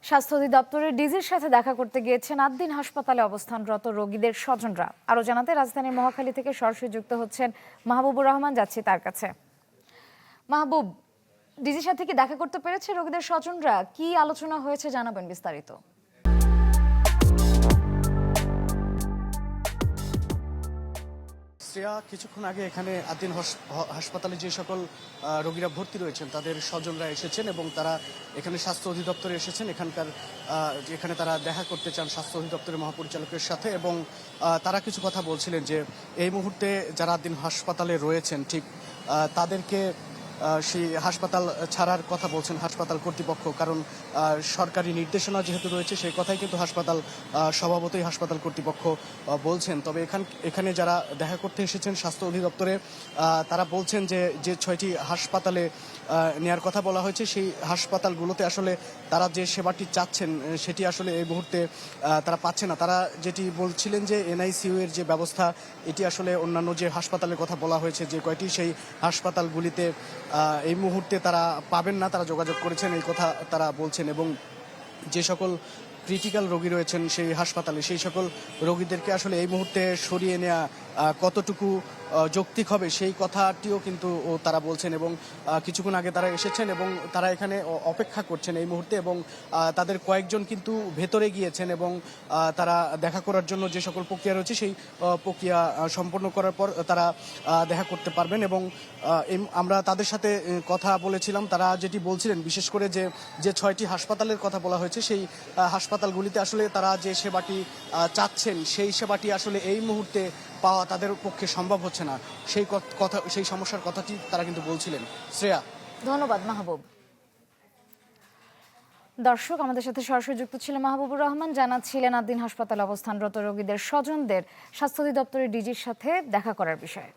স্বাস্থ্য অধিদপ্তরের ডিজির সাথে দেখা করতে গিয়েছেন আদ্দিন হাসপাতালে অবস্থানরত রোগীদের স্বজনরা। আরো জানাতে রাজধানীর মহাখালী থেকে সরাসরি যুক্ত হচ্ছেন মাহবুবুর রহমান, যাচ্ছি তার কাছে। মাহবুব, ডিজির সাথে কি দেখা করতে পেরেছে রোগীদের স্বজনরা? কি আলোচনা হয়েছে জানাবেন বিস্তারিত। শ্রেয়া, কিছুক্ষণ আগে এখানে আদ্দিন হাসপাতালে যে সকল রোগীরা ভর্তি রয়েছেন তাদের স্বজনরা এসেছেন এবং তারা এখানে স্বাস্থ্য অধিদপ্তরে এসেছেন। এখানে তারা দেখা করতে চান স্বাস্থ্য অধিদপ্তরের মহাপরিচালকের সাথে এবং তারা কিছু কথা বলছিলেন যে এই মুহূর্তে যারা আদ্দিন হাসপাতালে রয়েছেন ঠিক তাদেরকে সেই হাসপাতাল ছাড়ার কথা বলছেন হাসপাতাল কর্তৃপক্ষ, কারণ সরকারি নির্দেশনা যেহেতু রয়েছে সেই কথাই কিন্তু হাসপাতাল স্বভাবতই হাসপাতাল কর্তৃপক্ষ বলছেন। তবে এখানে যারা দেখা করতে এসেছেন স্বাস্থ্য অধিদপ্তরে তারা বলছেন যে 6টি হাসপাতালে নেয়ার কথা বলা হয়েছে সেই হাসপাতালগুলোতে আসলে তারা যে সেবাটি চাচ্ছেন সেটি আসলে এই মুহূর্তে তারা পাচ্ছে না। তারা যেটি বলছিলেন যে এনআইসিইউ এর যে ব্যবস্থা এটি আসলে অন্যান্য যে হাসপাতালের কথা বলা হয়েছে যে কয়টি সেই হাসপাতালগুলিতে এই মুহূর্তে তারা পাবেন না, তারা যোগাযোগ করেছেন এই কথা তারা বলছেন। এবং যে সকল ক্রিটিক্যাল রোগী রয়েছেন সেই হাসপাতালে সেই সকল রোগীদেরকে আসলে এই মুহূর্তে সরিয়ে নেওয়া কতটুকু যৌক্তিক হবে সেই কথাটিও কিন্তু তারা বলছেন। এবং কিছুক্ষণ আগে তারা এসেছেন এবং তারা এখানে অপেক্ষা করছেন এই মুহূর্তে এবং তাদের কয়েকজন কিন্তু ভেতরে গিয়েছেন এবং তারা দেখা করার জন্য যে সকল প্রক্রিয়া রয়েছে সেই প্রক্রিয়া সম্পন্ন করার পর তারা দেখা করতে পারবেন। এবং আমরা তাদের সাথে কথা বলেছিলাম, তারা যেটি বলছিলেন বিশেষ করে যে 6টি হাসপাতালের কথা বলা হয়েছে সেই হাসপাতালগুলিতে আসলে তারা যে সেবাটি চাচ্ছেন সেই সেবাটি আসলে এই মুহূর্তে পাওয়া তাদের পক্ষে সম্ভব হচ্ছে না, সেই সমস্যার কথাটি তারা কিন্তু বলছিলেন। শ্রেয়া, ধন্যবাদ মাহবুব। দর্শক, আমাদের সাথে সরাসরি যুক্ত ছিলেন মাহবুবুর রহমান, জানাচ্ছিলেন আদ্দিন হাসপাতালে অবস্থানরত রোগীদের স্বজনদের স্বাস্থ্য অধিদপ্তরের ডিজির সাথে দেখা করার বিষয়ে।